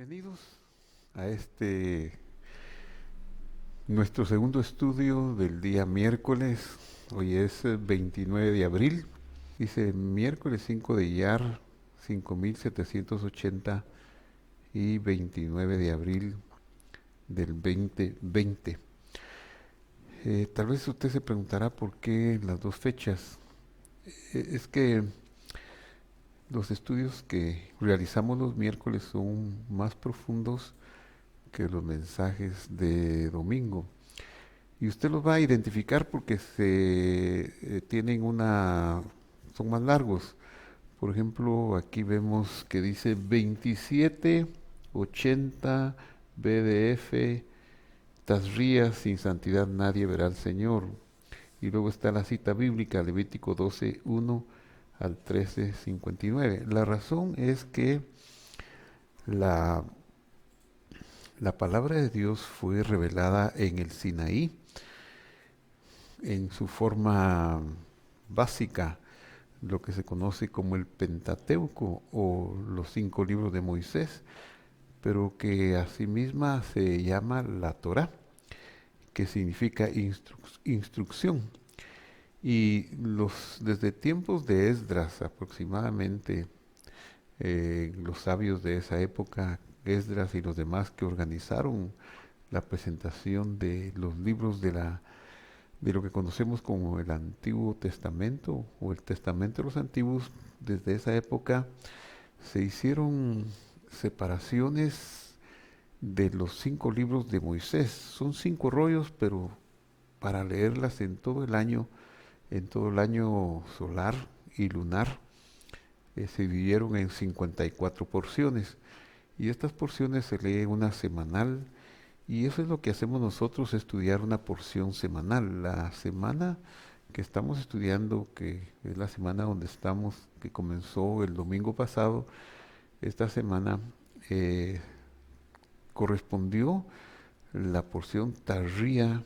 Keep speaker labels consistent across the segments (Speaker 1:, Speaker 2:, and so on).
Speaker 1: Bienvenidos a nuestro segundo estudio del día miércoles. Hoy es 29 de abril. Dice miércoles 5 de Iyar 5780 y 29 de abril del 2020. Tal vez usted se preguntará por qué las dos fechas. Es que los estudios que realizamos los miércoles son más profundos que los mensajes de domingo. Y usted los va a identificar porque tienen son más largos. Por ejemplo, aquí vemos que dice 2780 BDF, Tazría, sin santidad nadie verá al Señor. Y luego está la cita bíblica, Levítico 12:1 al 13:59. La razón es que la La palabra de Dios fue revelada en el Sinaí en su forma básica, lo que se conoce como el Pentateuco o los 5 libros de Moisés, pero que asimismo se llama la Torá, que significa instrucción. Y desde tiempos de Esdras aproximadamente, los sabios de esa época, Esdras y los demás que organizaron la presentación de los libros de lo que conocemos como el Antiguo Testamento o el Testamento de los Antiguos. Desde esa época se hicieron separaciones de los 5 libros de Moisés. Son 5 rollos, pero para leerlas en todo el año solar y lunar, se dividieron en 54 porciones. Y estas porciones se lee una semanal. Y eso es lo que hacemos nosotros, estudiar una porción semanal. La semana que estamos estudiando, que es la semana donde estamos, que comenzó el domingo pasado, esta semana eh, correspondió la porción Tarría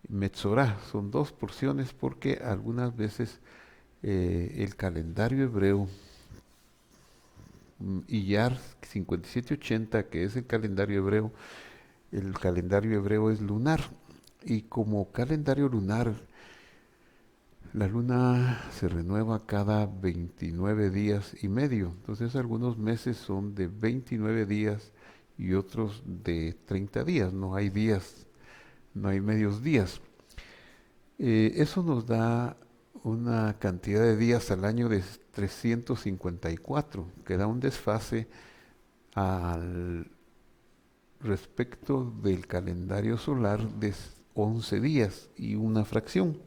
Speaker 1: Metzorá. Son 2 porciones porque algunas veces el calendario hebreo, Iyar 5780, que es el calendario hebreo es lunar. Y como calendario lunar, la luna se renueva cada 29 días y medio. Entonces algunos meses son de 29 días y otros de 30 días. No hay días, no hay medios días. Eso nos da una cantidad de días al año de 354, que da un desfase al respecto del calendario solar de 11 días y una fracción.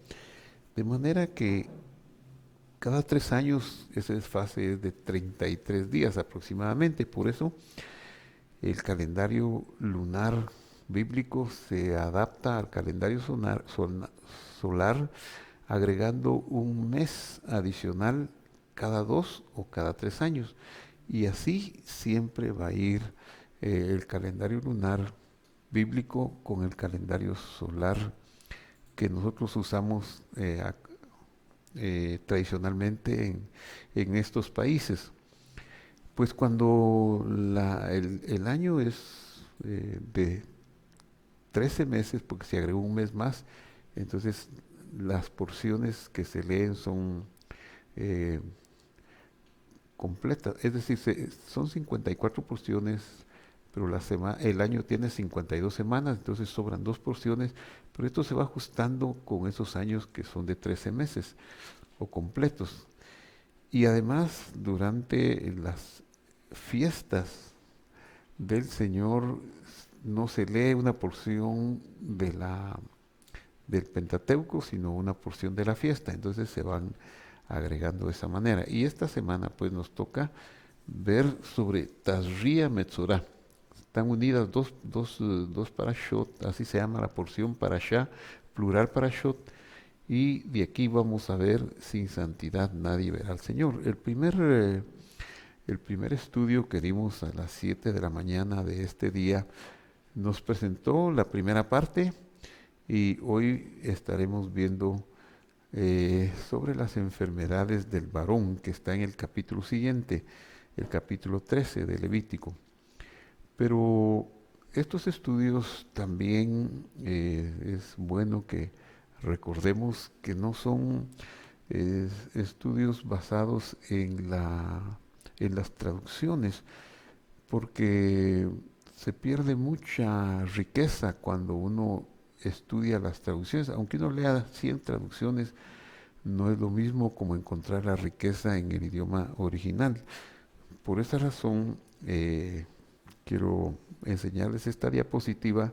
Speaker 1: De manera que cada 3 años ese desfase es de 33 días aproximadamente. Por eso el calendario lunar bíblico se adapta al calendario solar, agregando un mes adicional cada 2 o cada 3 años. Y así siempre va a ir el calendario lunar bíblico con el calendario solar que nosotros usamos tradicionalmente en estos países. Pues cuando el año es de 13 meses, porque se agregó un mes más, entonces las porciones que se leen son eh, completas. Es decir, son 54 porciones, pero el año tiene 52 semanas, entonces sobran 2 porciones, pero esto se va ajustando con esos años que son de 13 meses o completos. Y además, durante las fiestas del Señor no se lee una porción del Pentateuco, sino una porción de la fiesta. Entonces se van agregando de esa manera. Y esta semana pues nos toca ver sobre Tazria Metzorah. Están unidas dos parashot, así se llama la porción parashá, plural parashot. Y de aquí vamos a ver, sin santidad nadie verá al Señor. El primer estudio que dimos a las 7 de la mañana de este día nos presentó la primera parte y hoy estaremos viendo sobre las enfermedades del varón, que está en el capítulo siguiente, el capítulo 13 de Levítico. Pero estos estudios también es bueno que recordemos que no son estudios basados en las traducciones, porque se pierde mucha riqueza cuando uno estudia las traducciones. Aunque uno lea 100 traducciones, no es lo mismo como encontrar la riqueza en el idioma original. Por esa razón, quiero enseñarles esta diapositiva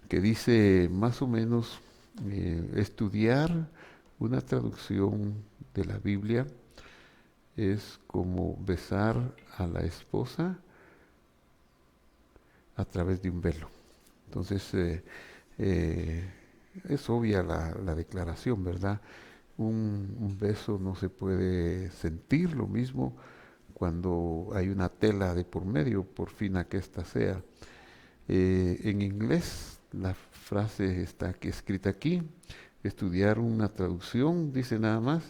Speaker 1: que dice más o menos estudiar una traducción de la Biblia es como besar a la esposa a través de un velo. Entonces, eh, es obvia la declaración, ¿verdad? Un beso no se puede sentir lo mismo cuando hay una tela de por medio, por fina que ésta sea. En inglés, la frase está aquí, escrita aquí. Estudiar una traducción, dice nada más.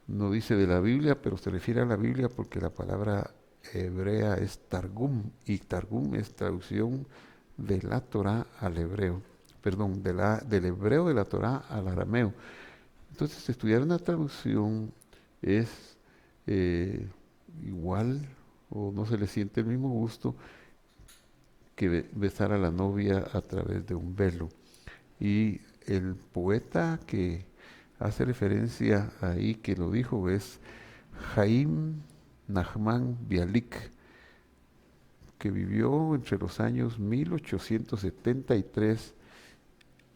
Speaker 1: No dice de la Biblia, pero se refiere a la Biblia porque la palabra hebrea es Targum, y Targum es traducción de la Torá al hebreo, perdón, del hebreo de la Torá al arameo. Entonces, estudiar una traducción es igual o no se le siente el mismo gusto que besar a la novia a través de un velo. Y el poeta que hace referencia ahí, que lo dijo, es Jaim Nachman Bialik, que vivió entre los años 1873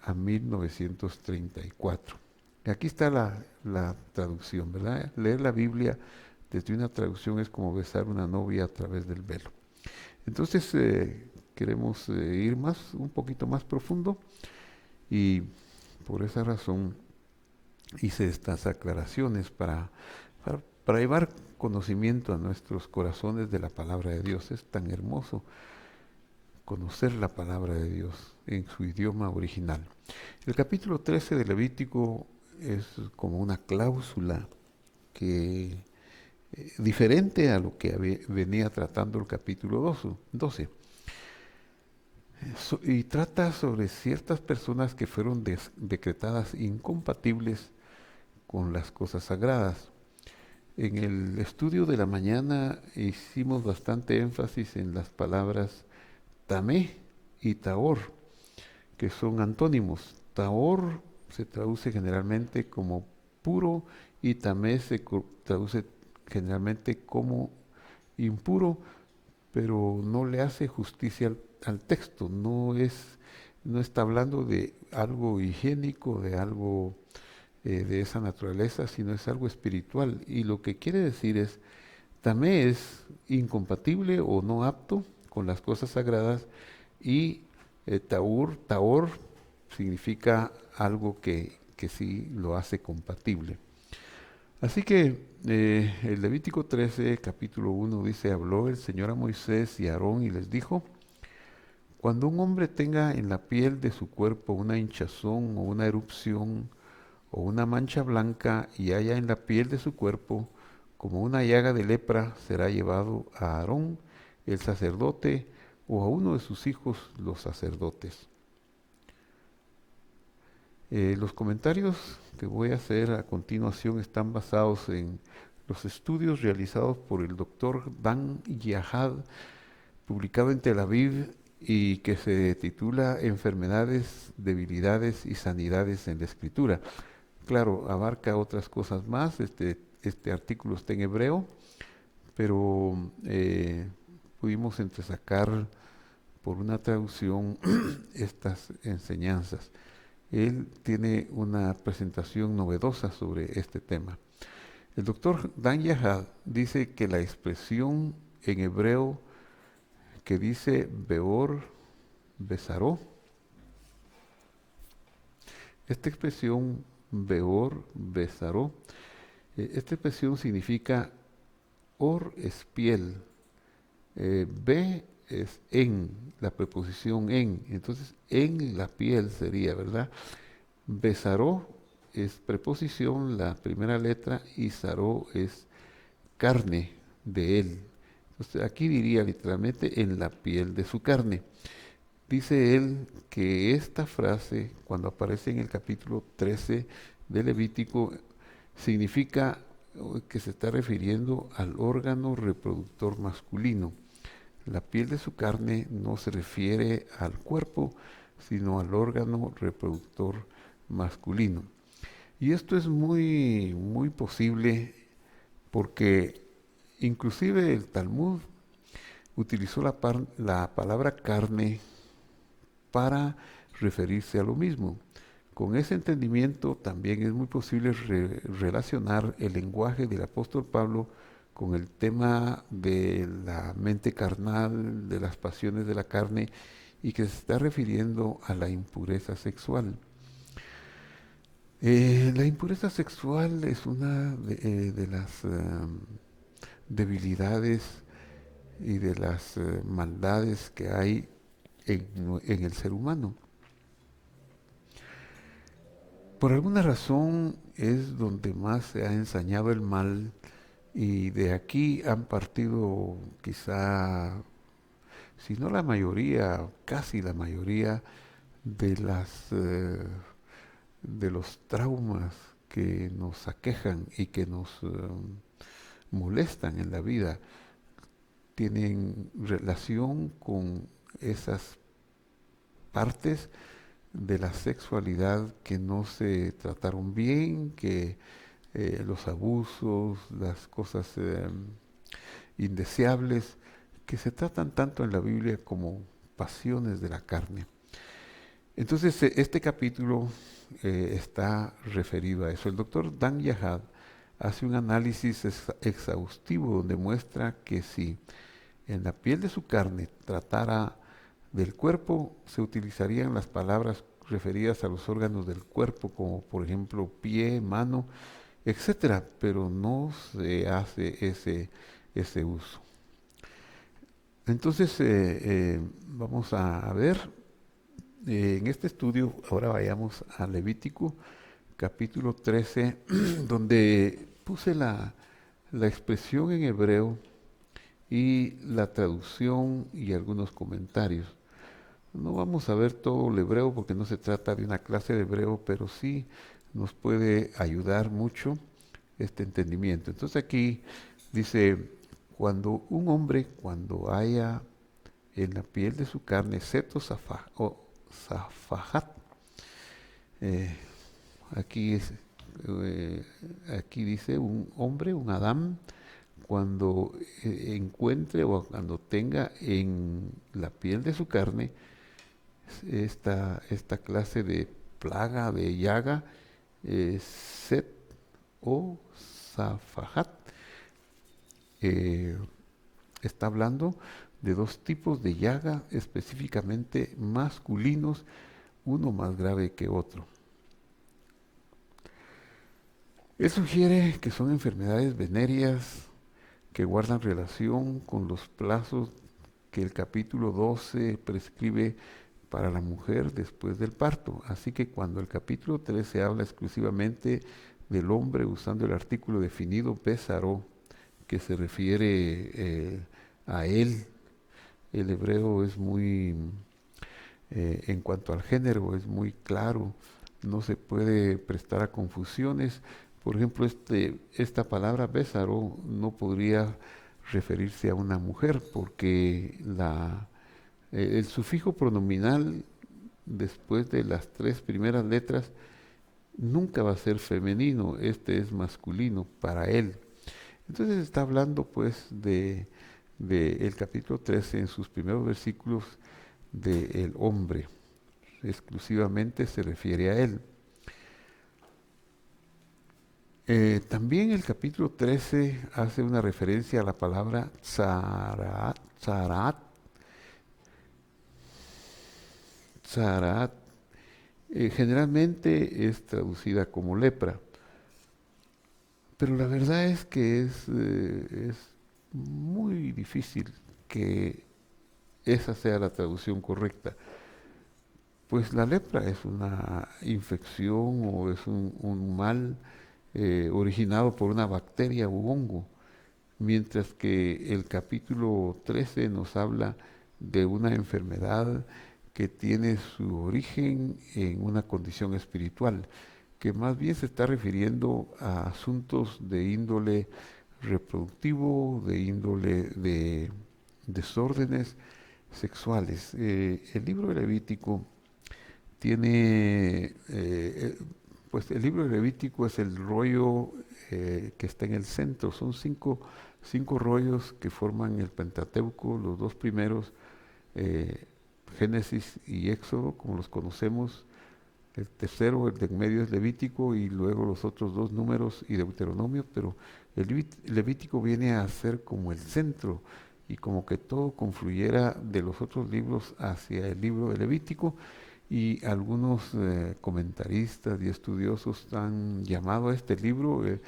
Speaker 1: a 1934. Y aquí está la traducción, ¿verdad? Leer la Biblia desde una traducción es como besar una novia a través del velo. Entonces, queremos ir un poquito más profundo, y por esa razón hice estas aclaraciones para llevar conocimiento a nuestros corazones de la palabra de Dios. Es tan hermoso conocer la palabra de Dios en su idioma original. El capítulo 13 de Levítico es como una cláusula que diferente a lo que venía tratando el capítulo 12. Y trata sobre ciertas personas que fueron decretadas incompatibles con las cosas sagradas. En el estudio de la mañana hicimos bastante énfasis en las palabras tamé y taor, que son antónimos. Taor se traduce generalmente como puro y tamé se traduce generalmente como impuro, pero no le hace justicia al texto. No está hablando de algo higiénico, de algo de esa naturaleza, sino es algo espiritual. Y lo que quiere decir es, tamé es incompatible o no apto con las cosas sagradas, y taor significa algo que sí lo hace compatible. Así que el Levítico 13, capítulo 1 dice, habló el Señor a Moisés y a Aarón y les dijo, cuando un hombre tenga en la piel de su cuerpo una hinchazón o una erupción o una mancha blanca y haya en la piel de su cuerpo como una llaga de lepra, será llevado a Aarón, el sacerdote, o a uno de sus hijos, los sacerdotes. Los comentarios que voy a hacer a continuación están basados en los estudios realizados por el doctor Dan Yahad, publicado en Tel Aviv, y que se titula Enfermedades, debilidades y sanidades en la Escritura. Claro, abarca otras cosas más. Este artículo está en hebreo, pero pudimos entresacar por una traducción estas enseñanzas. Él tiene una presentación novedosa sobre este tema. El doctor Dan Yahad dice que la expresión en hebreo que dice Beor Besaró, esta expresión Beor Besaró, esta expresión significa or es piel, be es en, la preposición en, entonces en la piel sería, ¿verdad? Besaró es preposición, la primera letra, y saró es carne de él. Entonces, aquí diría literalmente en la piel de su carne. Dice él que esta frase, cuando aparece en el capítulo 13 de Levítico, significa que se está refiriendo al órgano reproductor masculino. La piel de su carne no se refiere al cuerpo, sino al órgano reproductor masculino. Y esto es muy, muy posible porque inclusive el Talmud utilizó la palabra carne para referirse a lo mismo. Con ese entendimiento también es muy posible relacionar el lenguaje del apóstol Pablo con el tema de la mente carnal, de las pasiones de la carne, y que se está refiriendo a la impureza sexual. La impureza sexual es una de las debilidades y de las maldades que hay en el ser humano. Por alguna razón es donde más se ha ensañado el mal, y de aquí han partido quizá, si no la mayoría, casi la mayoría de los traumas que nos aquejan y que nos molestan en la vida. Tienen relación con esas partes de la sexualidad que no se trataron bien, que los abusos, las cosas indeseables, que se tratan tanto en la Biblia como pasiones de la carne. Entonces, este capítulo está referido a eso. El doctor Dan Yahad hace un análisis exhaustivo donde muestra que si en la piel de su carne tratara del cuerpo, se utilizarían las palabras referidas a los órganos del cuerpo, como por ejemplo pie, mano, etcétera, pero no se hace ese uso. Entonces, vamos a ver, en este estudio, ahora vayamos a Levítico, capítulo 13, donde puse la expresión en hebreo y la traducción y algunos comentarios. No vamos a ver todo el hebreo porque no se trata de una clase de hebreo, pero sí nos puede ayudar mucho este entendimiento. Entonces aquí dice, cuando haya en la piel de su carne seto o zafajat, eh, aquí, eh, aquí dice un hombre, un Adán, cuando encuentre o cuando tenga en la piel de su carne esta clase de plaga, de llaga, set o zafajat. Está hablando de dos tipos de llaga específicamente masculinos, uno más grave que otro. Él sugiere que son enfermedades venéreas que guardan relación con los plazos que el capítulo 12 prescribe para la mujer después del parto. Así que cuando el capítulo 13 habla exclusivamente del hombre usando el artículo definido Besaró, que se refiere a él, el hebreo es muy, en cuanto al género, es muy claro, no se puede prestar a confusiones. Por ejemplo, esta palabra Besaró no podría referirse a una mujer porque el sufijo pronominal después de las tres primeras letras nunca va a ser femenino, este es masculino para él. Entonces está hablando pues de el capítulo 13 en sus primeros versículos del hombre, exclusivamente se refiere a él. También el capítulo 13 hace una referencia a la palabra tzarat, tzarat, generalmente es traducida como lepra, pero la verdad es que es muy difícil que esa sea la traducción correcta. Pues la lepra es una infección o es un mal originado por una bacteria u hongo. mientras que el capítulo 13 nos habla de una enfermedad que tiene su origen en una condición espiritual, que más bien se está refiriendo a asuntos de índole reproductivo, de índole de desórdenes sexuales. El libro de Levítico tiene, pues el libro de Levítico es el rollo que está en el centro. Son cinco rollos que forman el Pentateuco, los dos primeros, eh, Génesis y Éxodo, como los conocemos. El tercero, el de en medio, es Levítico, y luego los otros dos, Números y Deuteronomio, pero el Levítico viene a ser como el centro y como que todo confluyera de los otros libros hacia el libro de Levítico, y algunos comentaristas y estudiosos han llamado a este libro el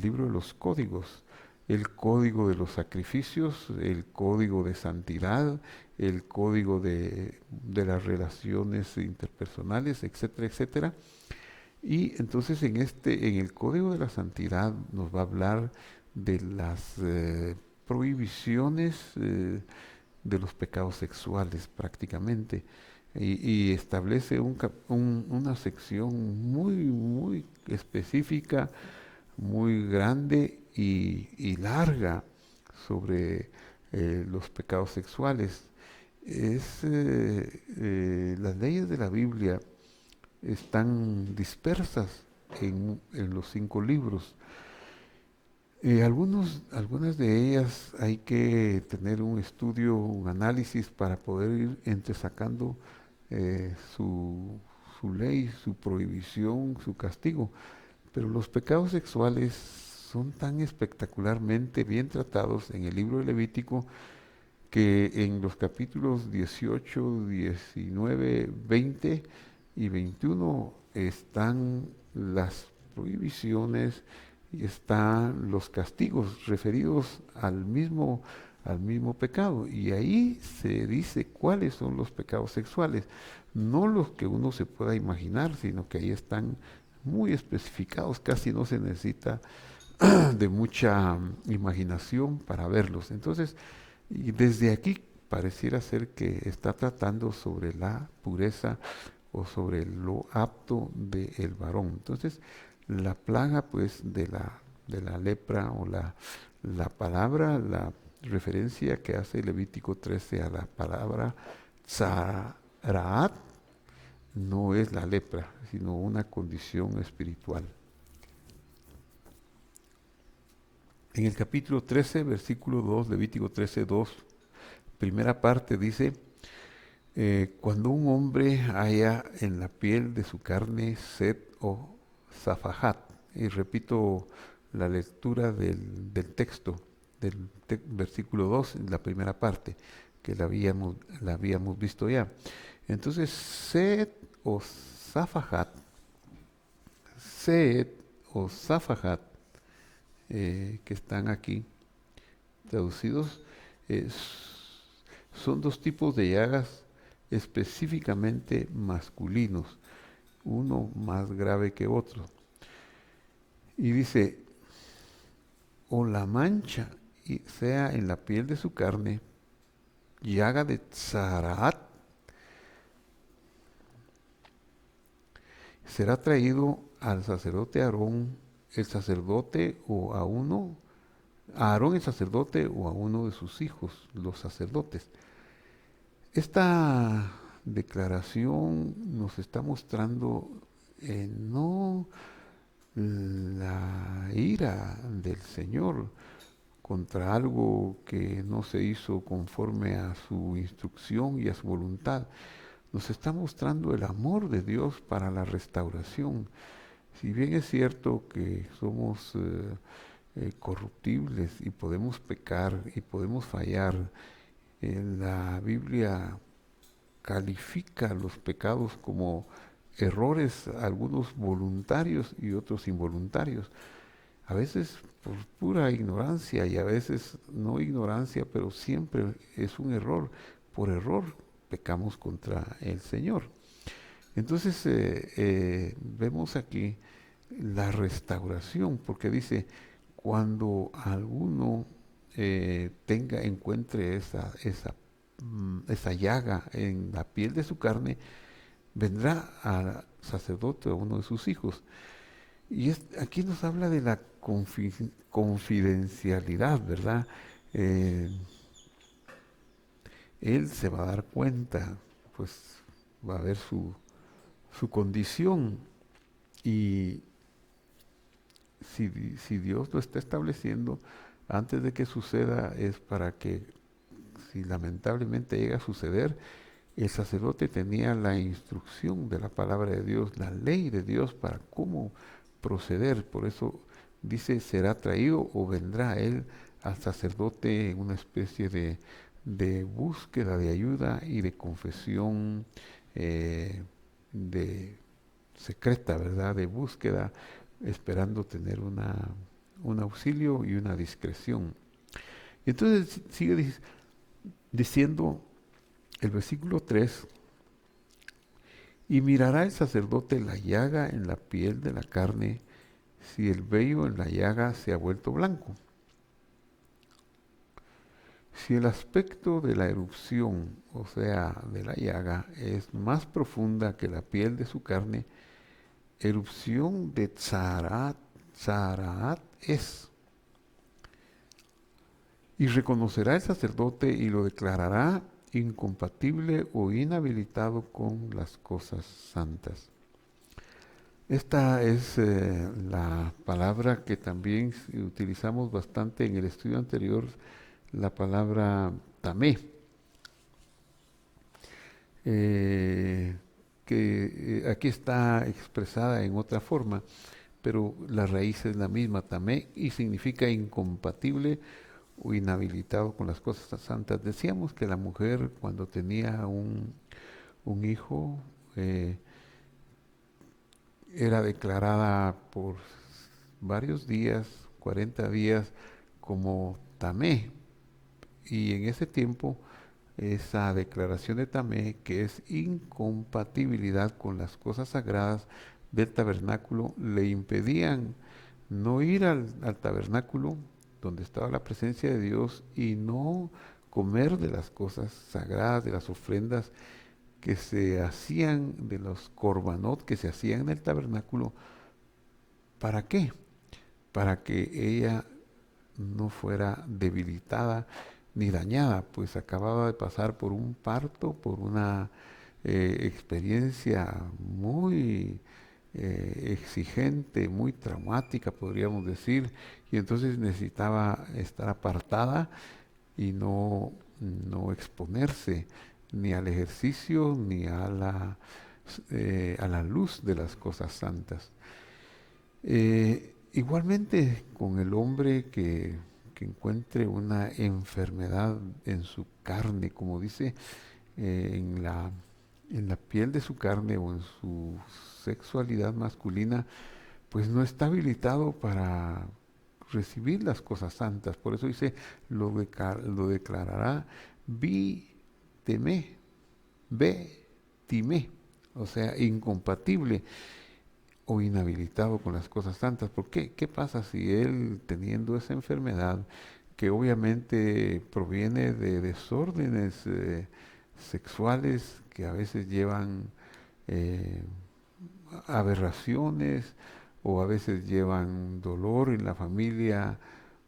Speaker 1: libro de los códigos, el código de los sacrificios, el código de santidad, el código de las relaciones interpersonales, etcétera, etcétera. Y entonces en el código de la santidad nos va a hablar de las prohibiciones de los pecados sexuales prácticamente, y establece una sección muy específica, muy grande y larga sobre los pecados sexuales. Las leyes de la Biblia están dispersas en los 5 libros. Algunas de ellas hay que tener un estudio, un análisis para poder ir entresacando su ley, su prohibición, su castigo. Pero los pecados sexuales son tan espectacularmente bien tratados en el libro de Levítico que en los capítulos 18, 19, 20 y 21 están las prohibiciones y están los castigos referidos al mismo pecado. Y ahí se dice cuáles son los pecados sexuales, no los que uno se pueda imaginar, sino que ahí están muy especificados, casi no se necesita de mucha imaginación para verlos. Entonces, y desde aquí pareciera ser que está tratando sobre la pureza o sobre lo apto del varón. Entonces, la plaga pues de la lepra, o la palabra, la referencia que hace Levítico 13 a la palabra tzaraat, no es la lepra, sino una condición espiritual. En el capítulo 13, versículo 2, Levítico 13, 2, primera parte dice, cuando un hombre haya en la piel de su carne sed o zafajat, y repito la lectura del texto, versículo 2, la primera parte, que la habíamos visto ya. Entonces, sed o zafajat, que están aquí traducidos, eh, son dos tipos de llagas específicamente masculinos, uno más grave que otro. Y dice, o la mancha sea en la piel de su carne, llaga de tzaraat, será traído al sacerdote Aarón, el sacerdote, o a Aarón el sacerdote, o a uno de sus hijos, los sacerdotes. Esta declaración nos está mostrando no la ira del Señor contra algo que no se hizo conforme a su instrucción y a su voluntad. Nos está mostrando el amor de Dios para la restauración. Si bien es cierto que somos corruptibles y podemos pecar y podemos fallar, la Biblia califica los pecados como errores, algunos voluntarios y otros involuntarios. A veces por pura ignorancia, y a veces no ignorancia, pero siempre es un error. Por error pecamos contra el Señor. Entonces vemos aquí la restauración, porque dice, cuando alguno encuentre esa llaga en la piel de su carne, vendrá al sacerdote o a uno de sus hijos. Y aquí nos habla de la confidencialidad, ¿verdad? Eh, Él se va a dar cuenta, pues va a ver su condición. Y si Dios lo está estableciendo, antes de que suceda es para que, si lamentablemente llega a suceder, el sacerdote tenía la instrucción de la palabra de Dios, la ley de Dios para cómo proceder. Por eso dice, será traído o vendrá él al sacerdote en una especie de búsqueda de ayuda y de confesión eh, de secreta, ¿verdad? De búsqueda, esperando tener un auxilio y una discreción. Y entonces sigue diciendo el versículo 3: y mirará el sacerdote la llaga en la piel de la carne, si el vello en la llaga se ha vuelto blanco. Si el aspecto de la erupción, o sea, de la llaga, es más profunda que la piel de su carne, erupción de tzaraat es. Y reconocerá el sacerdote y lo declarará incompatible o inhabilitado con las cosas santas. Esta es la palabra que también utilizamos bastante en el estudio anterior, la palabra tamé, eh, que aquí está expresada en otra forma, pero la raíz es la misma, tamé, y significa incompatible o inhabilitado con las cosas santas. Decíamos que la mujer, cuando tenía un hijo, era declarada por varios días, 40 días, como tamé. Y en ese tiempo, esa declaración de tamé, que es incompatibilidad con las cosas sagradas del tabernáculo, le impedían no ir al tabernáculo donde estaba la presencia de Dios y no comer de las cosas sagradas, de las ofrendas que se hacían, de los korbanot que se hacían en el tabernáculo. ¿Para qué? Para que ella no fuera debilitada ni dañada, pues acababa de pasar por un parto, por una experiencia muy exigente, muy traumática, podríamos decir, y entonces necesitaba estar apartada y no exponerse ni al ejercicio ni a la luz de las cosas santas. Igualmente con el hombre que encuentre una enfermedad en su carne, como dice, en la piel de su carne o en su sexualidad masculina, pues no está habilitado para recibir las cosas santas. Por eso dice, lo declarará vi temé, ve timé, o sea, incompatible o inhabilitado con las cosas santas. ¿Por qué? ¿Qué pasa si él, teniendo esa enfermedad, que obviamente proviene de desórdenes sexuales que a veces llevan eh, aberraciones o a veces llevan dolor en la familia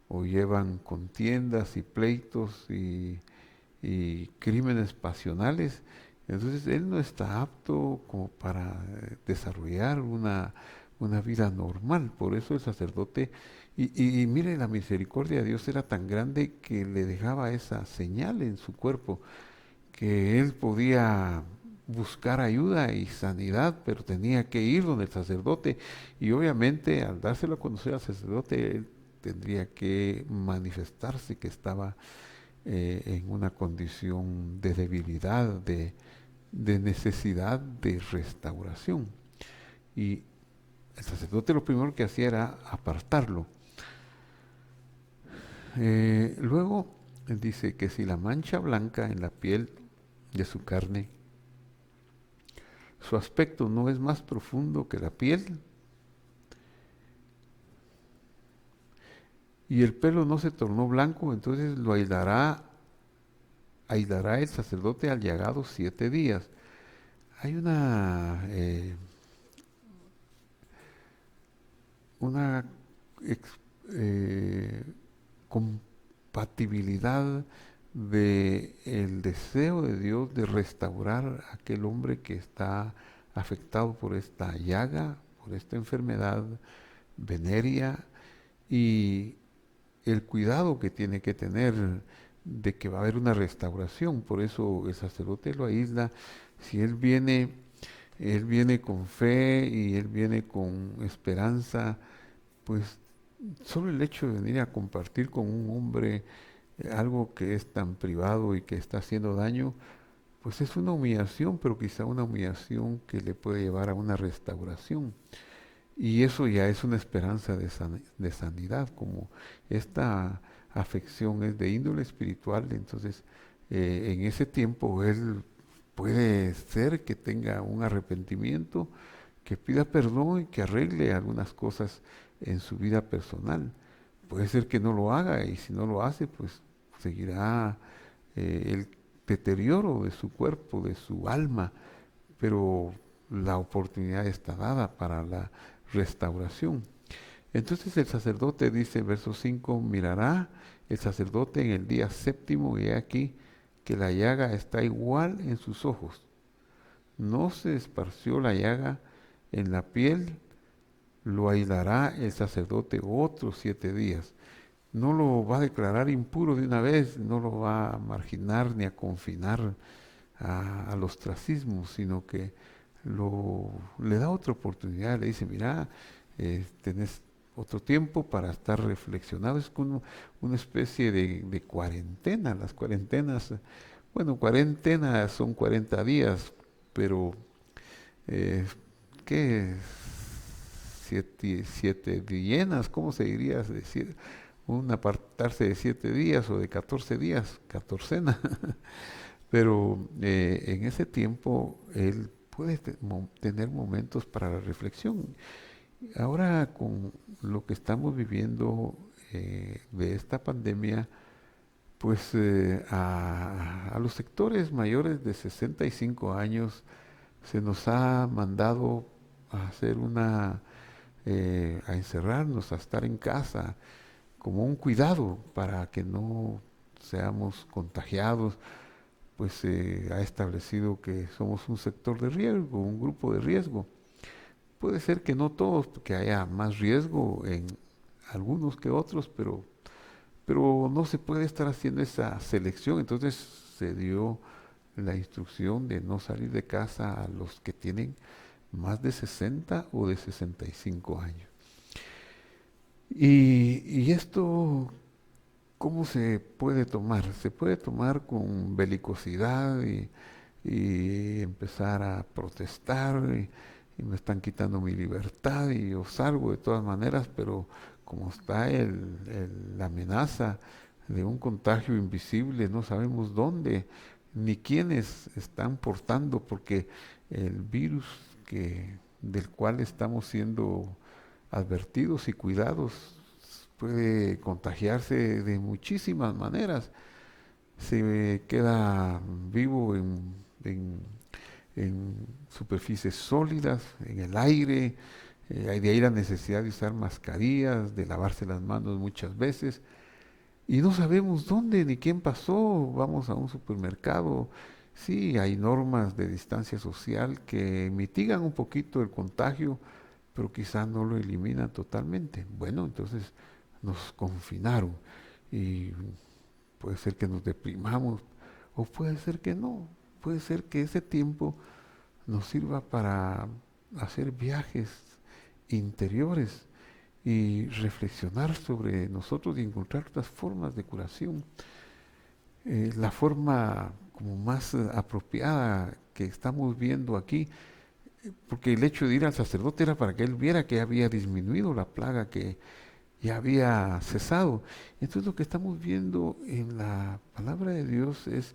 Speaker 1: o llevan contiendas y pleitos y crímenes pasionales? Entonces él no está apto como para desarrollar una vida normal. Por eso el sacerdote, y mire, la misericordia de Dios era tan grande que le dejaba esa señal en su cuerpo, que él podía buscar ayuda y sanidad, pero tenía que ir donde el sacerdote. Y obviamente al dárselo a conocer al sacerdote, él tendría que manifestarse que estaba en una condición de debilidad, de necesidad de restauración. Y el sacerdote lo primero que hacía era apartarlo. Luego dice que si la mancha blanca en la piel de su carne, su aspecto no es más profundo que la piel, y el pelo no se tornó blanco, entonces lo aislará el sacerdote al llagado 7 días. Hay una ex- eh, compatibilidad de el deseo de Dios de restaurar a aquel hombre que está afectado por esta llaga, por esta enfermedad venérea, y el cuidado que tiene que tener de que va a haber una restauración. Por eso el sacerdote lo aísla. Si él viene con fe y él viene con esperanza, pues solo el hecho de venir a compartir con un hombre algo que es tan privado y que está haciendo daño, pues es una humillación, pero quizá una humillación que le puede llevar a una restauración. Y eso ya es una esperanza de sanidad, como esta afección es de índole espiritual, entonces en ese tiempo él puede ser que tenga un arrepentimiento, que pida perdón y que arregle algunas cosas en su vida personal. Puede ser que no lo haga y si no lo hace, pues seguirá el deterioro de su cuerpo, de su alma, pero la oportunidad está dada para la restauración. Entonces el sacerdote dice, verso 5, mirará el sacerdote en el día séptimo y he aquí que la llaga está igual en sus ojos. No se esparció la llaga en la piel, lo aislará el sacerdote otros 7 días. No lo va a declarar impuro de una vez, no lo va a marginar ni a confinar al ostracismo, sino que le da otra oportunidad, le dice, mira, tenés otro tiempo para estar reflexionado, es como una especie de cuarentena. Las cuarentenas, bueno, cuarentena son 40 días, pero eh, ¿qué? Siete dienas, ¿cómo se diría? Es decir, un apartarse de 7 días o de 14 días, catorcena. Pero en ese tiempo él puede tener momentos para la reflexión. Ahora con lo que estamos viviendo de esta pandemia, pues a los sectores mayores de 65 años se nos ha mandado a hacer a encerrarnos, a estar en casa, como un cuidado para que no seamos contagiados, pues se ha establecido que somos un sector de riesgo, un grupo de riesgo. Puede ser que no todos, que haya más riesgo en algunos que otros, pero no se puede estar haciendo esa selección. Entonces se dio la instrucción de no salir de casa a los que tienen más de 60 o de 65 años. Y esto, ¿cómo se puede tomar? Se puede tomar con belicosidad y empezar a protestar y me están quitando mi libertad y yo salgo de todas maneras, pero como está la amenaza de un contagio invisible, no sabemos dónde ni quiénes están portando, porque el virus del cual estamos siendo advertidos y cuidados puede contagiarse de muchísimas maneras. Se queda vivo en superficies sólidas, en el aire. Hay de ahí la necesidad de usar mascarillas, de lavarse las manos muchas veces. Y no sabemos dónde ni quién pasó. Vamos a un supermercado. Sí, hay normas de distancia social que mitigan un poquito el contagio, pero quizás no lo eliminan totalmente. Bueno, entonces nos confinaron y puede ser que nos deprimamos o puede ser que no. Puede ser que ese tiempo nos sirva para hacer viajes interiores y reflexionar sobre nosotros y encontrar otras formas de curación. La forma como más apropiada que estamos viendo aquí, porque el hecho de ir al sacerdote era para que él viera que había disminuido la plaga, que ya había cesado. Entonces lo que estamos viendo en la palabra de Dios es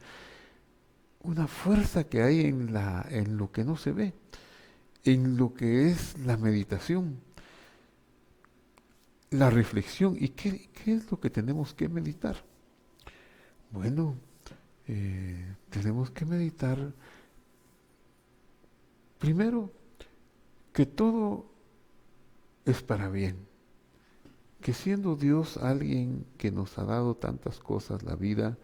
Speaker 1: una fuerza que hay en lo que no se ve, en lo que es la meditación. la reflexión. ¿Y qué es lo que tenemos que meditar? Bueno, tenemos que meditar primero que todo es para bien, que siendo Dios alguien que nos ha dado tantas cosas, la vida,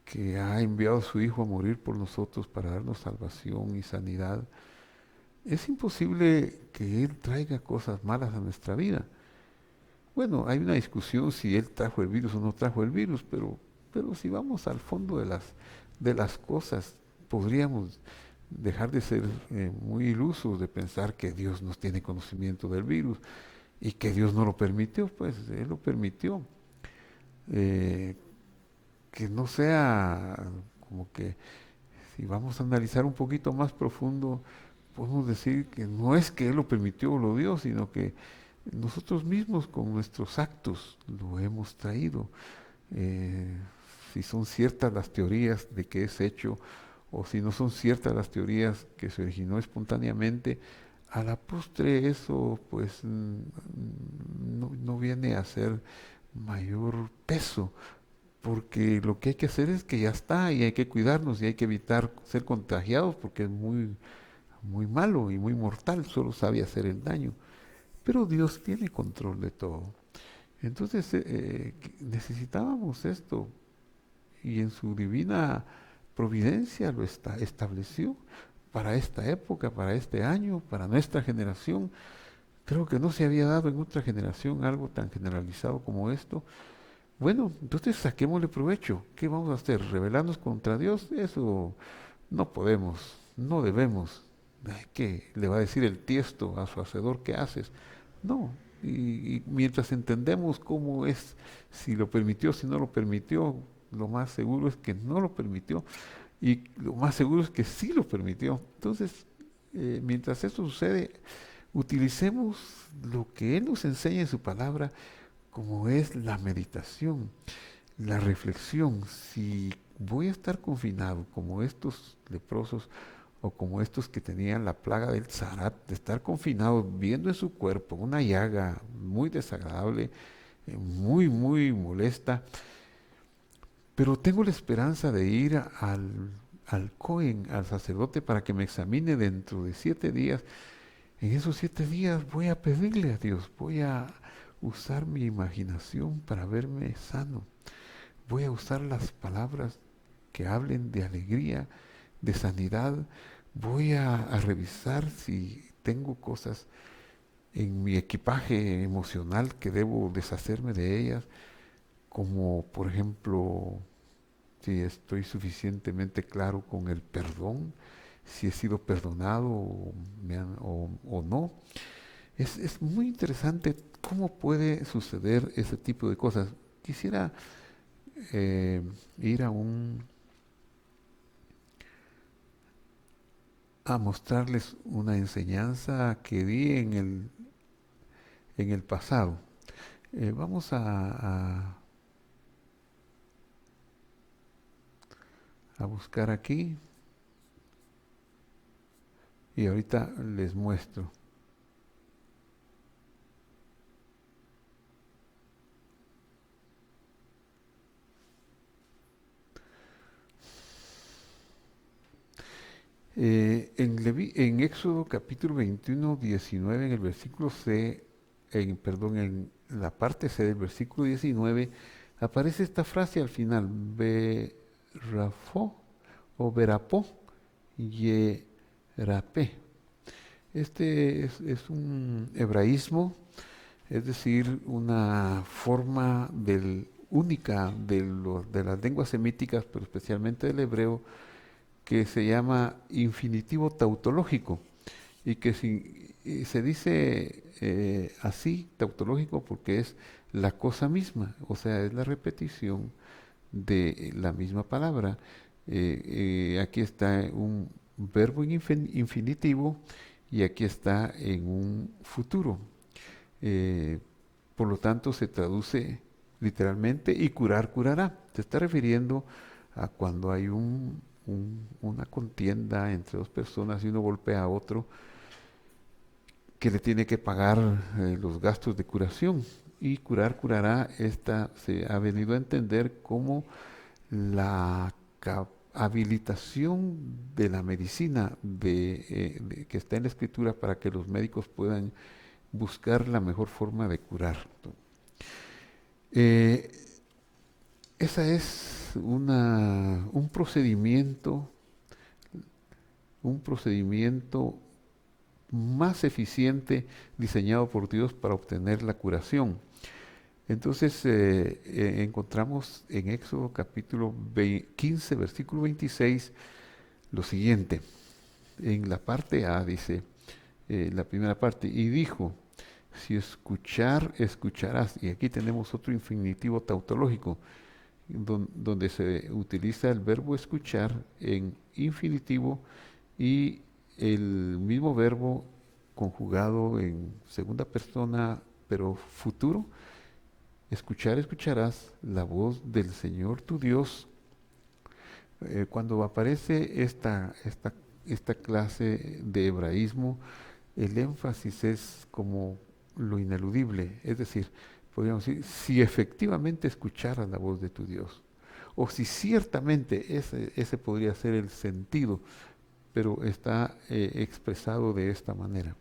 Speaker 1: que ha enviado a su Hijo a morir por nosotros para darnos salvación y sanidad, es imposible que Él traiga cosas malas a nuestra vida. Bueno, hay una discusión si Él trajo el virus o no trajo el virus, pero si vamos al fondo de las cosas, podríamos dejar de ser muy ilusos de pensar que Dios nos tiene conocimiento del virus y que Dios no lo permitió, pues Él lo permitió. Eh, que no sea como que si vamos a analizar un poquito más profundo, podemos decir que no es que Él lo permitió o lo dio, sino que nosotros mismos con nuestros actos lo hemos traído. Eh, si son ciertas las teorías de que es hecho o si no son ciertas las teorías que se originó espontáneamente, a la postre eso pues no viene a ser mayor peso, porque lo que hay que hacer es que ya está y hay que cuidarnos y hay que evitar ser contagiados porque es muy malo y muy mortal, solo sabe hacer el daño. Pero Dios tiene control de todo. Entonces necesitábamos esto y en su divina providencia lo estableció para esta época, para este año, para nuestra generación. Creo que no se había dado en otra generación algo tan generalizado como esto. Bueno, entonces saquémosle provecho. ¿Qué vamos a hacer? ¿Rebelarnos contra Dios? Eso no podemos, no debemos. Ay, ¿qué le va a decir el tiesto a su hacedor? ¿Qué haces? No. Y mientras entendemos cómo es, si lo permitió, si no lo permitió, lo más seguro es que no lo permitió y lo más seguro es que sí lo permitió. Entonces, mientras eso sucede, utilicemos lo que Él nos enseña en su palabra, como es la meditación, la reflexión. Si voy a estar confinado como estos leprosos o como estos que tenían la plaga del Zarat, de estar confinado viendo en su cuerpo una llaga muy desagradable, muy molesta, pero tengo la esperanza de ir al Cohen, al sacerdote, para que me examine dentro de 7 días. En esos 7 días voy a pedirle a Dios, voy a usar mi imaginación para verme sano. Voy a usar las palabras que hablen de alegría, de sanidad. Voy a revisar si tengo cosas en mi equipaje emocional que debo deshacerme de ellas, como por ejemplo si estoy suficientemente claro con el perdón, si he sido perdonado o no. Es muy interesante cómo puede suceder ese tipo de cosas. Quisiera ir a mostrarles una enseñanza que di en el pasado. Vamos a buscar aquí y ahorita les muestro. En Éxodo capítulo 21, 19, en el versículo C, perdón, en la parte C del versículo 19, aparece esta frase al final, Berafó o Berapó, Yerapé. Este es un hebraísmo, es decir, una forma única de las lenguas semíticas, pero especialmente del hebreo, que se llama infinitivo tautológico y que se dice así, tautológico, porque es la cosa misma, o sea, es la repetición de la misma palabra. Aquí está un verbo en infinitivo y aquí está en un futuro. Eh, por lo tanto, se traduce literalmente y curar, curará. Se está refiriendo a cuando hay una contienda entre dos personas y uno golpea a otro. que le tiene que pagar los gastos de curación. Y curar, curará, esta se ha venido a entender como la habilitación de la medicina que está en la escritura para que los médicos puedan buscar la mejor forma de curar. Eh, Esa es un procedimiento más eficiente diseñado por Dios para obtener la curación. Entonces encontramos en Éxodo capítulo 15, versículo 26, lo siguiente. En la parte A dice, la primera parte, y dijo, si escuchar, escucharás. Y aquí tenemos otro infinitivo tautológico, donde se utiliza el verbo escuchar en infinitivo y el mismo verbo conjugado en segunda persona, pero futuro. Escuchar, escucharás la voz del Señor tu Dios. Cuando aparece esta clase de hebraísmo, el énfasis es como lo ineludible, es decir, podríamos decir, si efectivamente escucharas la voz de tu Dios, o si ciertamente ese podría ser el sentido, pero está expresado de esta manera.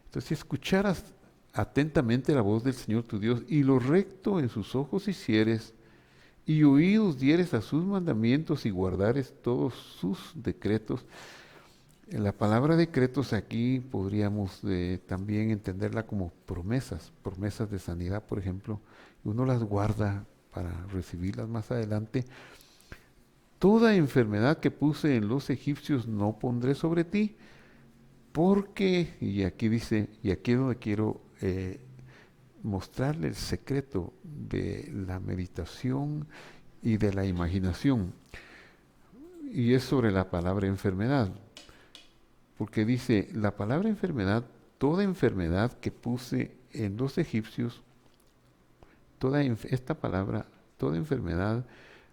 Speaker 1: Entonces, si escucharas atentamente la voz del Señor tu Dios y lo recto en sus ojos hicieres, y oídos dieres a sus mandamientos y guardares todos sus decretos. La palabra decretos aquí podríamos también entenderla como promesas, promesas de sanidad, por ejemplo, y uno las guarda para recibirlas más adelante. Toda enfermedad que puse en los egipcios no pondré sobre ti, porque, y aquí dice, y aquí es donde quiero mostrarle el secreto de la meditación y de la imaginación, y es sobre la palabra enfermedad. Porque dice, la palabra enfermedad, toda enfermedad que puse en los egipcios, esta palabra, toda enfermedad,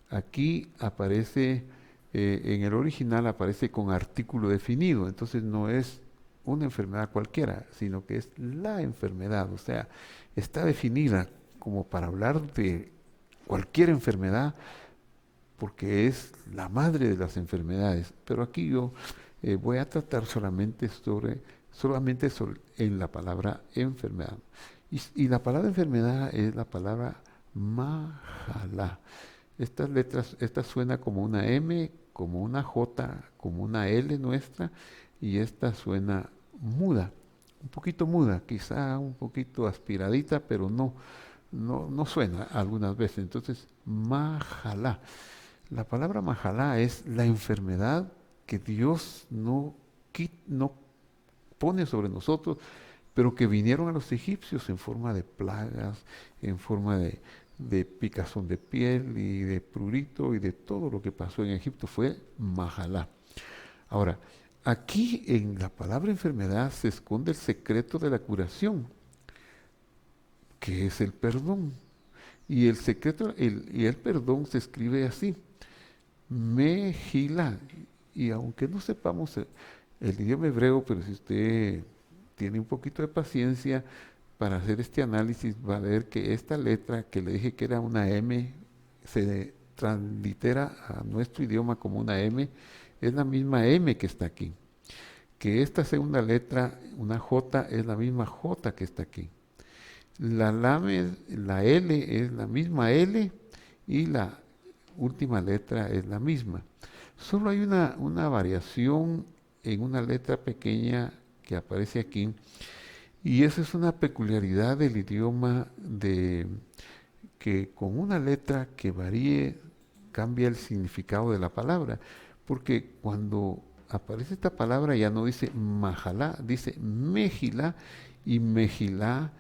Speaker 1: aquí aparece, en el original aparece con artículo definido, entonces no es una enfermedad cualquiera, sino que es la enfermedad, o sea, está definida como para hablar de cualquier enfermedad, porque es la madre de las enfermedades. Pero aquí yo voy a tratar solamente en la palabra enfermedad. Y la palabra enfermedad es la palabra majalá. Estas letras, esta suena como una M, como una J, como una L nuestra, y esta suena muda, un poquito muda, quizá un poquito aspiradita, pero no suena algunas veces. Entonces, majalá. La palabra majalá es la enfermedad que Dios no pone sobre nosotros, pero que vinieron a los egipcios en forma de plagas, en forma de picazón de piel y de prurito y de todo lo que pasó en Egipto fue majalá. Ahora, aquí en la palabra enfermedad se esconde el secreto de la curación, que es el perdón. Y el secreto, y el perdón se escribe así, Mejilá. Y aunque no sepamos el idioma hebreo, pero si usted tiene un poquito de paciencia para hacer este análisis, va a ver que esta letra que le dije que era una M, se translitera a nuestro idioma como una M, es la misma M que está aquí. Que esta segunda letra, una J, es la misma J que está aquí. La L es la misma L y la última letra es la misma. Solo hay una variación en una letra pequeña que aparece aquí, y esa es una peculiaridad del idioma que con una letra que varíe cambia el significado de la palabra, porque cuando aparece esta palabra ya no dice majalá, dice mejilá, y mejilá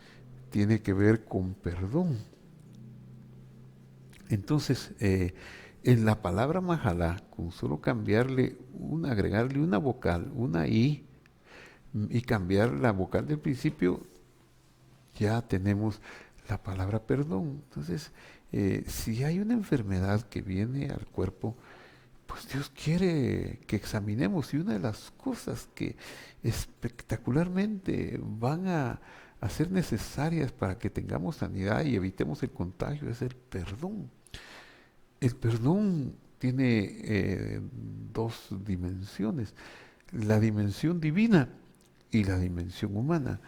Speaker 1: tiene que ver con perdón. Entonces, en la palabra majalá, con solo agregarle una vocal, una I, y cambiar la vocal del principio, ya tenemos la palabra perdón. Entonces, si hay una enfermedad que viene al cuerpo, pues Dios quiere que examinemos, y una de las cosas que espectacularmente van a ser necesarias para que tengamos sanidad y evitemos el contagio es el perdón. El perdón tiene dos dimensiones, la dimensión divina y la dimensión humana.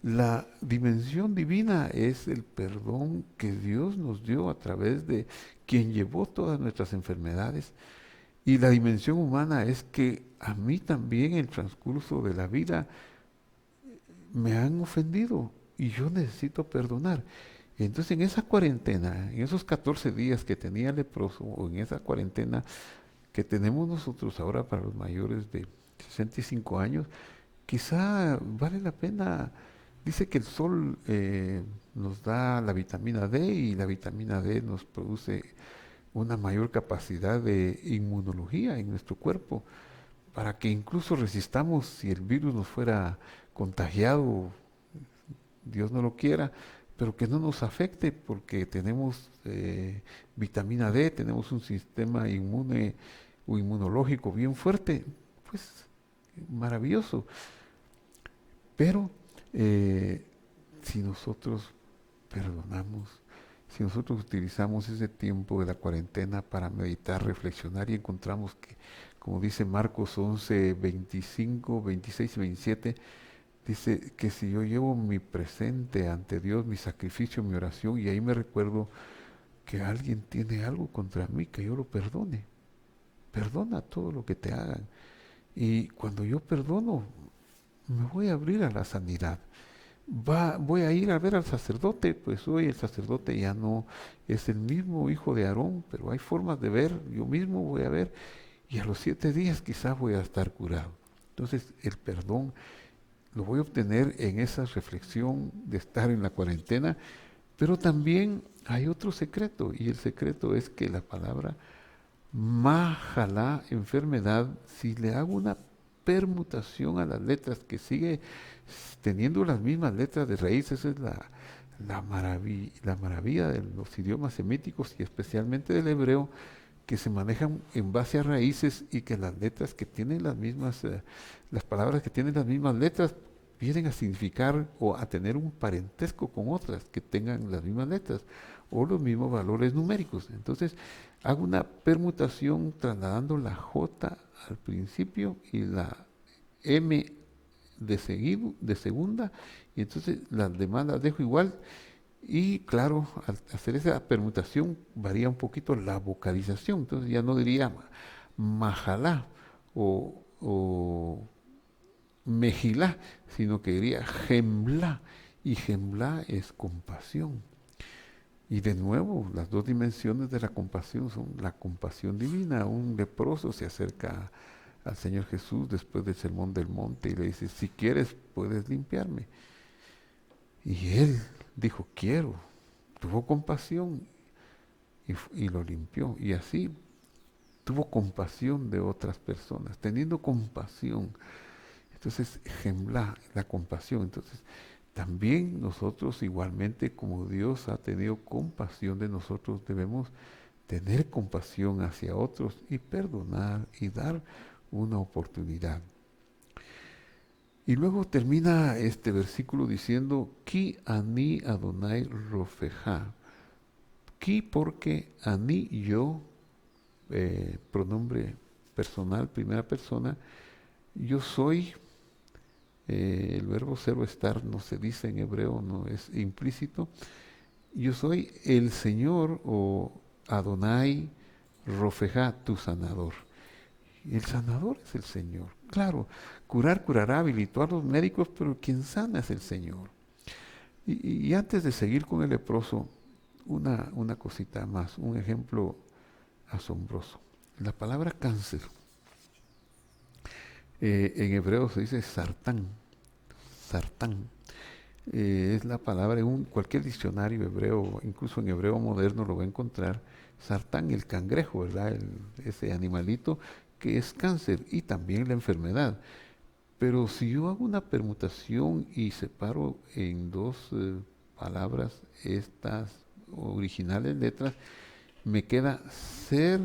Speaker 1: La dimensión divina es el perdón que Dios nos dio a través de quien llevó todas nuestras enfermedades. Y la dimensión humana es que a mí también en el transcurso de la vida me han ofendido y yo necesito perdonar. Entonces en esa cuarentena, en esos 14 días que tenía el leproso, o en esa cuarentena que tenemos nosotros ahora para los mayores de 65 años, quizá vale la pena. Dice que el sol nos da la vitamina D, y la vitamina D nos produce una mayor capacidad de inmunología en nuestro cuerpo, para que incluso resistamos si el virus nos fuera contagiado, Dios no lo quiera, pero que no nos afecte porque tenemos vitamina D, tenemos un sistema inmune o inmunológico bien fuerte, pues maravilloso. Pero si nosotros perdonamos, si nosotros utilizamos ese tiempo de la cuarentena para meditar, reflexionar, y encontramos que, como dice Marcos 11, 25, 26 y 27, dice que si yo llevo mi presente ante Dios, mi sacrificio, mi oración, y ahí me recuerdo que alguien tiene algo contra mí, que yo lo perdone. Perdona todo lo que te hagan. Y cuando yo perdono, me voy a abrir a la sanidad. Voy a ir a ver al sacerdote, pues hoy el sacerdote ya no es el mismo hijo de Aarón, pero hay formas de ver, yo mismo voy a ver, y a los 7 días quizás voy a estar curado. Entonces el perdón lo voy a obtener en esa reflexión de estar en la cuarentena, pero también hay otro secreto, y el secreto es que la palabra Majalá, enfermedad, si le hago una permutación a las letras que sigue teniendo las mismas letras de raíz, esa es la maravilla de los idiomas semíticos y especialmente del hebreo, que se manejan en base a raíces, y que las letras que tienen las mismas, las palabras que tienen las mismas letras vienen a significar o a tener un parentesco con otras que tengan las mismas letras o los mismos valores numéricos. Entonces, hago una permutación trasladando la J al principio y la M de segunda, y entonces las demás las dejo igual. Y claro, al hacer esa permutación varía un poquito la vocalización. Entonces ya no diría majalá o mejilá, sino que diría gemlá. Y gemlá es compasión. Y de nuevo, las dos dimensiones de la compasión son la compasión divina. Un leproso se acerca al Señor Jesús después del Sermón del Monte y le dice: si quieres, puedes limpiarme. Y él dijo: quiero. Tuvo compasión y lo limpió. Y así tuvo compasión de otras personas, teniendo compasión. Entonces, gemla, la compasión. Entonces, también nosotros, igualmente como Dios ha tenido compasión de nosotros, debemos tener compasión hacia otros y perdonar y dar una oportunidad. Y luego termina este versículo diciendo: Ki ani Adonai rofeja. Ki, porque ani, yo, pronombre personal, primera persona, yo soy. El verbo ser o estar no se dice en hebreo, no es implícito. Yo soy el Señor, o Adonai Rofeja, tu sanador. El sanador es el Señor. Claro, curar curará, habilitó a los médicos, pero quien sana es el Señor. Y antes de seguir con el leproso, una cosita más, un ejemplo asombroso. La palabra cáncer, en hebreo se dice sartán. Sartán. Es la palabra en cualquier diccionario hebreo, incluso en hebreo moderno lo va a encontrar. Sartán, el cangrejo, ¿verdad? Ese animalito que es cáncer, y también la enfermedad. Pero si yo hago una permutación y separo en dos palabras estas originales letras, me queda ser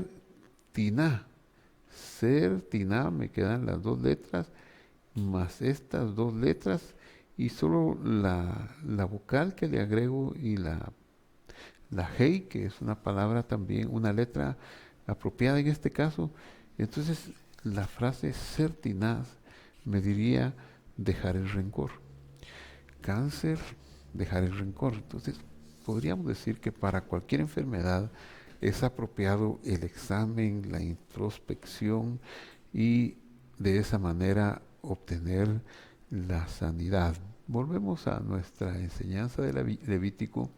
Speaker 1: tiná. ser, tina, me quedan las dos letras, más estas dos letras, y solo la vocal que le agrego y la hey, que es una palabra también, una letra apropiada en este caso. Entonces, la frase ser tenaz me diría dejar el rencor. Cáncer, dejar el rencor. Entonces, podríamos decir que para cualquier enfermedad es apropiado el examen, la introspección y de esa manera obtener la sanidad. Volvemos a nuestra enseñanza de Levítico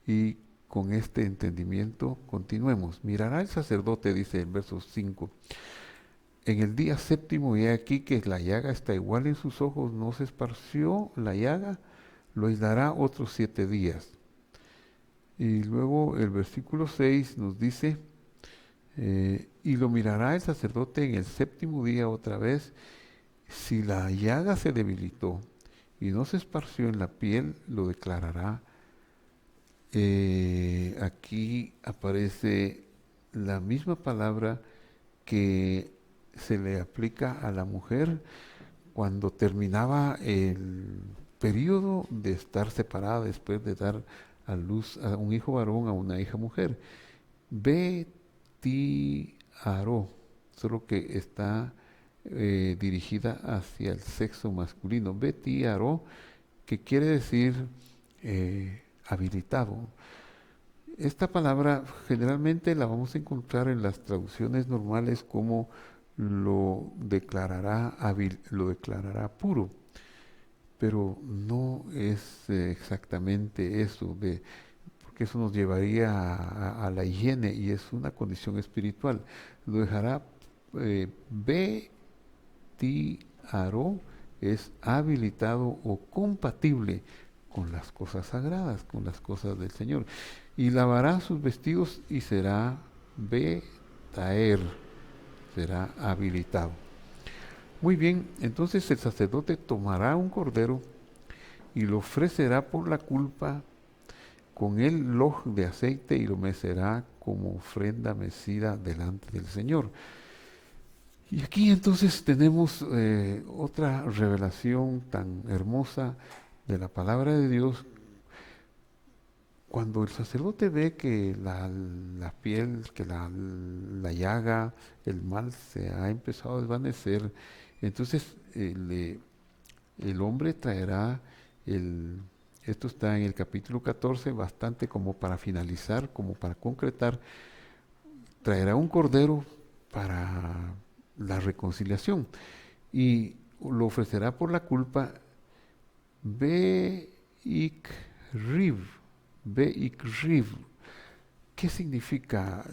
Speaker 1: y con este entendimiento continuemos. Mirará el sacerdote, dice el verso 5, en el día séptimo, y he aquí que la llaga está igual en sus ojos, no se esparció la llaga, lo aislará otros 7 días. Y luego el versículo 6 nos dice, y lo mirará el sacerdote en el séptimo día otra vez, si la llaga se debilitó y no se esparció en la piel, lo declarará. Aquí aparece la misma palabra que se le aplica a la mujer cuando terminaba el periodo de estar separada después de dar a luz a un hijo varón, a una hija mujer. Betiaró, solo que está dirigida hacia el sexo masculino. Betiaró, que quiere decir habilitado. Esta palabra generalmente la vamos a encontrar en las traducciones normales como lo declarará puro, pero no es exactamente eso, porque eso nos llevaría a la higiene y es una condición espiritual. Lo dejará betiaró, es habilitado o compatible con las cosas sagradas, con las cosas del Señor. Y lavará sus vestidos y será betaer, será habilitado. Muy bien, entonces el sacerdote tomará un cordero y lo ofrecerá por la culpa con el loj de aceite y lo mecerá como ofrenda mecida delante del Señor. Y aquí entonces tenemos otra revelación tan hermosa de la palabra de Dios. Cuando el sacerdote ve que la piel, que la llaga, el mal se ha empezado a desvanecer, entonces el hombre traerá esto está en el capítulo 14, bastante como para finalizar, como para concretar, traerá un cordero para la reconciliación y lo ofrecerá por la culpa Beikriv. Beikriv. ¿Qué significa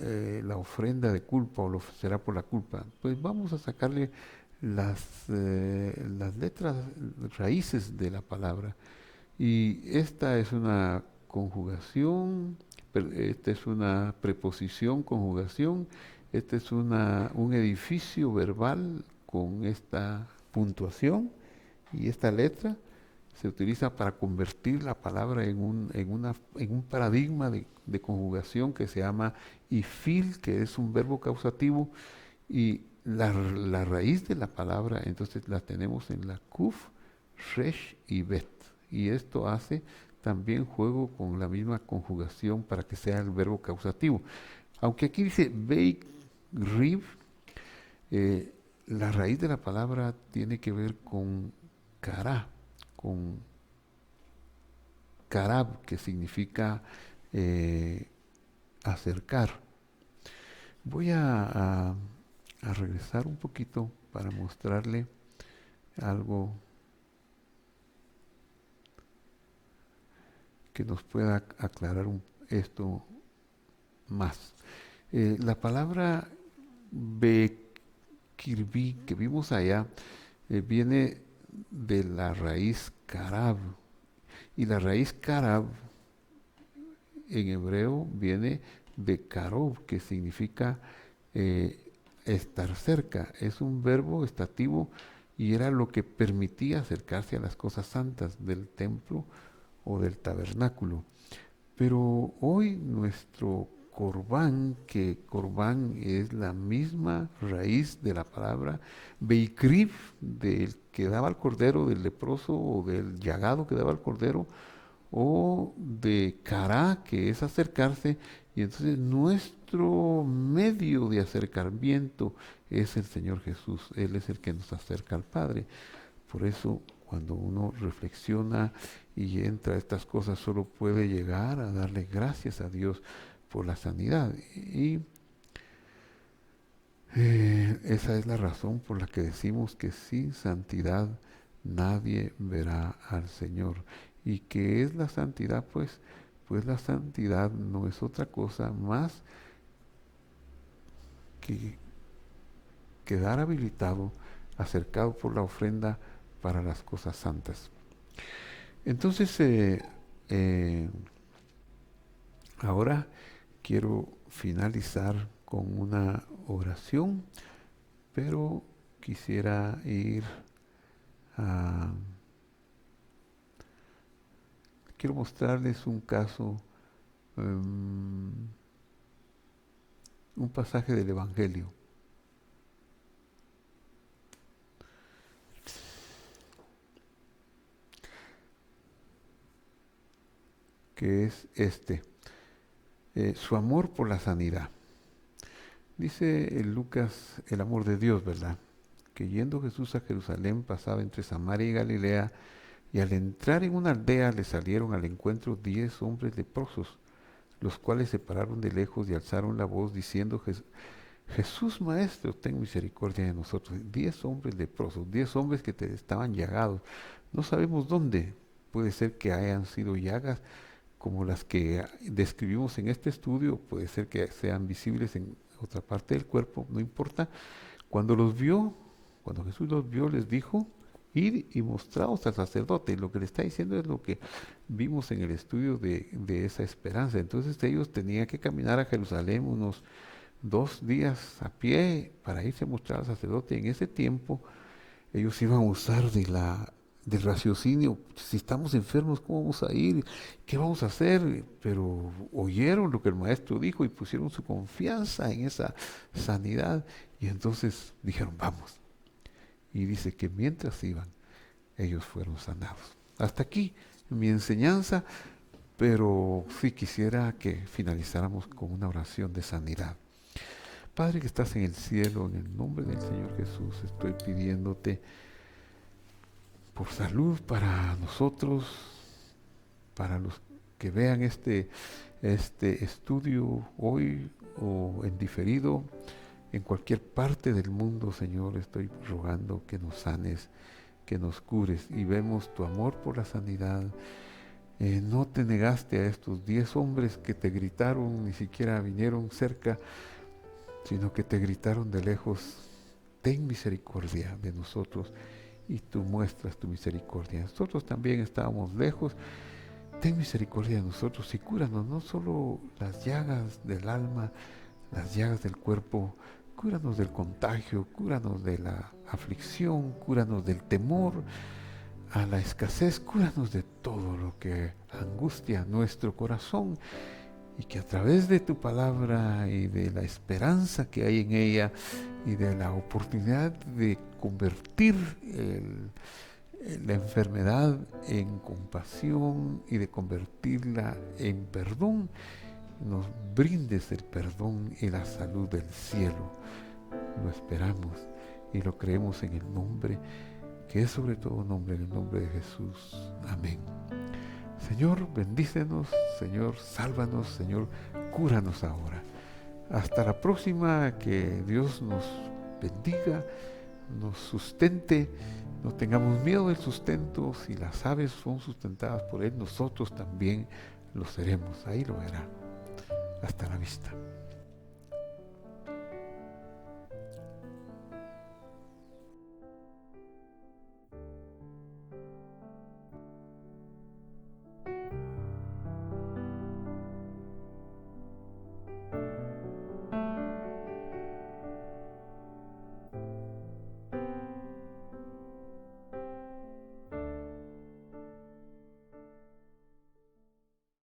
Speaker 1: la ofrenda de culpa o lo ofrecerá por la culpa? Pues vamos a sacarle las letras raíces de la palabra. Y esta es una conjugación, esta es una preposición, conjugación, este es un edificio verbal con esta puntuación y esta letra se utiliza para convertir la palabra en un paradigma de conjugación que se llama ifil, que es un verbo causativo, y la raíz de la palabra entonces la tenemos en la kuf, resh y bet. Y esto hace también juego con la misma conjugación para que sea el verbo causativo. Aunque aquí dice beik rib, la raíz de la palabra tiene que ver con kará, con karab, que significa acercar. Voy a regresar un poquito para mostrarle algo que nos pueda aclarar esto más. La palabra Bekirbi que vimos allá viene de la raíz karab. Y la raíz karab en hebreo viene de karob, que significa estar cerca. Es un verbo estativo y era lo que permitía acercarse a las cosas santas del templo o del tabernáculo. Pero hoy nuestro corbán, que corbán es la misma raíz de la palabra beikrib, del que daba al cordero, del leproso o del llagado que daba al cordero, o de cará, que es acercarse, y entonces nuestro medio de acercamiento es el Señor Jesús. Él es el que nos acerca al Padre. Por eso, cuando uno reflexiona y entra a estas cosas, solo puede llegar a darle gracias a Dios por la sanidad. Y esa es la razón por la que decimos que sin santidad nadie verá al Señor. ¿Y qué es la santidad? Pues la santidad no es otra cosa más que quedar habilitado, acercado por la ofrenda para las cosas santas. Entonces, ahora quiero finalizar con una oración, pero quisiera ir a... Quiero mostrarles un caso, un pasaje del Evangelio. Que es su amor por la sanidad. Dice en Lucas el amor de Dios, ¿verdad? Que yendo Jesús a Jerusalén pasaba entre Samaria y Galilea, y al entrar en una aldea le salieron al encuentro 10 hombres leprosos, los cuales se pararon de lejos y alzaron la voz diciendo: Jesús Maestro, ten misericordia de nosotros. 10 hombres leprosos, 10 hombres que estaban llagados. No sabemos dónde. Puede ser que hayan sido llagas como las que describimos en este estudio, puede ser que sean visibles en otra parte del cuerpo, no importa. Cuando Jesús los vio, les dijo: id y mostraos al sacerdote. Lo que le está diciendo es lo que vimos en el estudio de esa esperanza. Entonces ellos tenían que caminar a Jerusalén unos 2 días a pie para irse a mostrar al sacerdote. En ese tiempo ellos iban a usar del raciocinio: si estamos enfermos, ¿cómo vamos a ir? ¿Qué vamos a hacer? Pero oyeron lo que el maestro dijo y pusieron su confianza en esa sanidad, y entonces dijeron: vamos. Y dice que mientras iban, ellos fueron sanados. Hasta aquí mi enseñanza, pero sí quisiera que finalizáramos con una oración de sanidad. Padre que estás en el cielo, en el nombre del Señor Jesús, estoy pidiéndote por salud para nosotros, para los que vean este estudio hoy o en diferido, en cualquier parte del mundo. Señor, estoy rogando que nos sanes, que nos cures, y vemos tu amor por la sanidad. No te negaste a estos 10 hombres que te gritaron, ni siquiera vinieron cerca, sino que te gritaron de lejos: ten misericordia de nosotros. Y tú muestras tu misericordia. Nosotros también estábamos lejos. Ten misericordia de nosotros y cúranos, no solo las llagas del alma, las llagas del cuerpo. Cúranos del contagio, cúranos de la aflicción, cúranos del temor a la escasez, cúranos de todo lo que angustia nuestro corazón, y que a través de tu palabra y de la esperanza que hay en ella y de la oportunidad de convertir la enfermedad en compasión y de convertirla en perdón, nos brindes el perdón y la salud del cielo. Lo esperamos y lo creemos en el nombre que es sobre todo nombre, en el nombre de Jesús. Amén. Señor, bendícenos. Señor, sálvanos. Señor, cúranos ahora. Hasta la próxima. Que Dios nos bendiga, nos sustente. No tengamos miedo del sustento. Si las aves son sustentadas por Él, nosotros también lo seremos. Ahí lo verá. Hasta la vista.